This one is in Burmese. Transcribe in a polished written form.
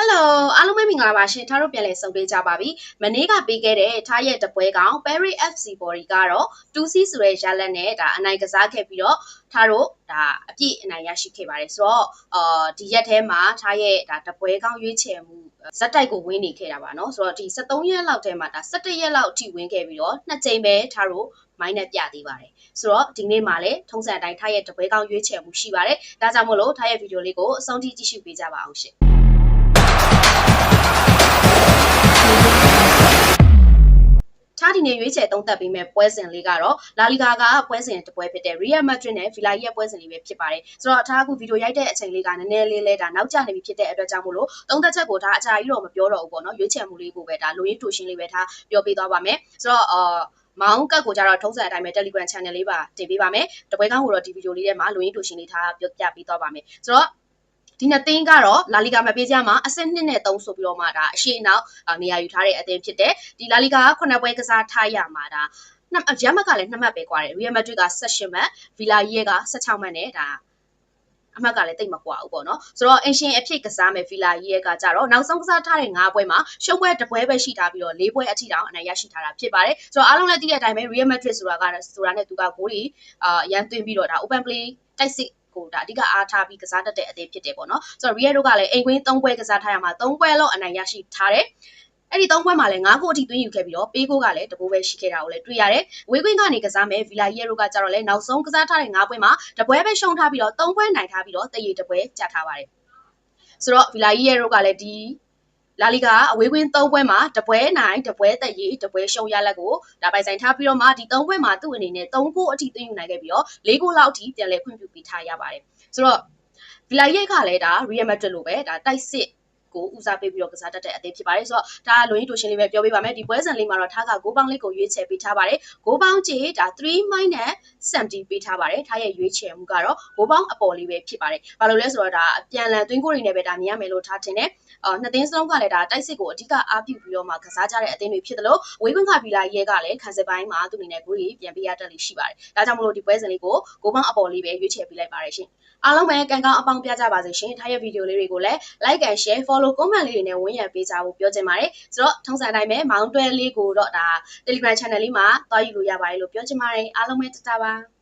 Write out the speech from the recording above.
Hello အားလုံးပဲမင်္ဂလာပါရှင်ထားတို့ပြန်လည်ဆုံတွေ့ကြပါပြီမနေ့ကပေးခဲ့တဲ့ထားရဲ့တပွဲကောင် Perry FC Body ကတော့ 2C ဆိုတဲ့ရလက်နဲ့ဒါအနိုင်ကစားခဲ့ပြီးတော့ထားတို့ဒါအပြည့်အနိုင်ရရှိခဲ့ပါတယ်ဆိုတော့ဒီရက်ထဲမှာထားရဲ့ဒါတပွဲကောင်ရွေးချယ်မှုဇက်တိုက်ကိုဝင်းနေခဲ့တာပါเนาะဆိုတော့ဒီ73ရက်လောက်ထဲမှာဒါ17ရက်လောက်အထိဝင်းခဲ့ပြီးတော့နှစ်ကြိမ်ပဲထားတို့မိုင်းနဲ့ပြသေးပါတယ်ဆိုတော့ဒီနေ့မှာလည်းထုံးစံအတိုင်းထားရဲ့တပွဲကောင်ရွေးချယ်မှုရှိပါတယ်ဒါကြောင့်မို့လို့ထားရဲ့ဗီဒီယိုလေးကိုအဆုံးထိကြည့်ရှုပေးကြပါအောင်ရှင်ထားဒီနေ့ရွေးချယ်သုံးသပ်ပေးမဲ့ပွဲစဉ်လေးကတော့လာလီဂါကပွဲစဉ်တစ်ပွဲဖြစ်တဲ့ Real Madrid နဲ့ Villa ရဲ့ပွဲစဉ်လေးပဲဖြစ်ပါတယ်ဆိုတော့ထားအခုဗီဒီယိုရိုက်တဲ့အချိန်လေးကနည်းနည်းလေးလဲဒါနောက်ကျနေပြီဖြစ်တဲ့အတွက်ကြောင့်မို့လို့သုံးသပ်ချက်ကိုဒါအကြာကြီးတော့မပြောတော့ဘူးပေါ့နော်ရွေးချယ်မှုလေးကိုပဲဒါလိုရင်းတူရှင်းလေးပဲထားပြောပြသွားပါမယ်ဆိုတော့မောင်ကတ်ကိုကြတော့ထုံးစံအတိုင်းပဲ Telegram Channel လေးပါတင်ပေးပါမယ်တပွဲကောင်းကိုတော့ဒီဗီဒီယိုလေးထဲမှာလိုရင်းတူရှင်းလေးထားပြောပြပေးသွားပါမယ်ဆိုတော့ဒီနှစ်သင်းကတော့လာလီဂါမပေးကြမှာအဆင့်2နဲ့3ဆိုပြီးတော့မှဒါအရှိအနောက်နေရာယူထားတဲ့အသင်းဖြစ်တဲ့ဒီလာလီဂါက9ပွဲကစားထားရမှာဒါရမက်ကလည်း2မှတ်ပဲကွာတယ်ရီယယ်မက်ဒရစ်က18မှတ်ဗီလာရီယဲက16မှတ်နဲ့ဒါအမှတ်ကလည်းတိတ်မကွာဘူးပေါ့နော်ဆိုတော့အင်ရှင်အဖြစ်ကစားမယ်ဗီလာရီယဲကကြတော့နောက်ဆုံးကစားထားတဲ့9ပွဲမှာရှုံးပွဲ1ပွဲပဲရှိထားပြီးတော့4ပွဲအထိတောင်အနိုင်ရရှိထားတာဖြစ်ပါတယ်ဆိုတော့အားလုံးလည်းသိတဲ့အတိုင်းပဲရီယယ်မက်ဒရစ်ဆိုတာနဲ့သူကဂိုးတွေရန်သွင်းပြီးတော့ဒါ open play တိုက်စစ်ကိုဒါအဓိကအားထားပြီးကစားတတ်တဲ့အသင်းဖြစ်တယ်ပေါ့နော်ဆိုတော့ Real တို့ကလည်းအိမ်ကွင်း3ပွဲကစားထားရမှာ3ပွဲလောက်အနိုင်ရရှိထားတယ်အဲ့ဒီ3ပွဲမှာလည်း9ဂိုးအထိသွင်းယူခဲ့ပြီးတော့ပေးဂိုးကလည်းတဘိုးပဲရှိခဲ့တာကိုလည်းတွေ့ရတယ်ဝေးကွင်းကနေကစားမယ် Villa ရဲ့တို့ကကြတော့လည်းနောက်ဆုံးကစားထားတဲ့9ပွဲမှာတပွဲပဲရှုံးထားပြီးတော့3ပွဲနိုင်ထားပြီးတော့တရေတပွဲကျထားပါတယ်ဆိုတော့ Villa ရဲ့တို့ကလည်းဒီလာလီဂါအဝေးကွင်း3ပွဲမှာတပွဲနိုင်တပွဲတရေတပွဲရှုံးရလက်ကိုဒါပိုင်ဆိုင်ထားပြီးတော့မှဒီ3ပွဲမှာသူ့အနေနဲ့3ဂိုးအထိသွင်းယူနိုင်ခဲ့ပြီးတော့4ဂိုးလောက်အထိပြန်လည်ခွင့်ပြုပေးထားရပါတယ်ဆိုတော့ဗီလာရိတ်ကလည်းဒါရီယယ်မက်ဒရစ်လိုပဲဒါတိုက်စစ်ကိုဦးစားပေးပြီးတော့ကစားတတ်တဲ့အသင်းဖြစ်ပါတယ်ဆိုတော့ဒါလိုရင်းတူရှင်းလေးပဲပြောပေးပါမယ်ဒီပွဲစဉ်လေးမှာတော့ထားကဂိုးပေါင်းလေးကိုရွေးချယ်ပေးထားပါတယ်ဂိုးပေါင်းကြေဒါ3-70ပေးထားပါတယ်ထားရဲ့ရွေးချယ်မှုကတော့ဂိုးပေါင်းအပေါ်လေးပဲဖြစ်ပါတယ်ဘာလို့လဲဆိုတော့ဒါအပြန်လန်သွင်းကိုတွေနဲ့ပဲဒါမြင်ရမယ်လို့ထားတင်တယ်နှစ်သင်းစလုံးကလည်းဒါတိုက်စစ်ကိုအဓိကအားပြုပြီးတော့မှကစားကြတဲ့အသင်းတွေဖြစ်တယ်လို့ဝေးကွင်းကဗီလာရဲကလည်းခံစစ်ပိုင်းမှာသူ့အနေနဲ့ဂိုးတွေပြန်ပေးရတတ်လို့ရှိပါတယ်ဒါကြောင့်မလို့ဒီပွဲစဉ်လေးကိုဂိုးပေါင်းအပေါ်လေးပဲရွေးချယ်ပေးလိုက်ပါတယ်ရှင်အားလုံးပဲကံကောင်းအပေါင်းပြကြပါစေရှင်ထားရဲ့ဗီဒီယိုလေးတွေကိုလည်း like and share follow comment လေးတွေနဲ့ဝန်းရံပေးကြဖို့ပြောချင်ပါတယ်ဆိုတော့ထုံးစံအတိုင်းပဲမောင်တွဲလေးကိုတော့ဒါ Telegram channel လေးမှာသွားယူလို့ရပါတယ်လို့ပြောချင်ပါတယ်အားလုံးပဲတတားပါ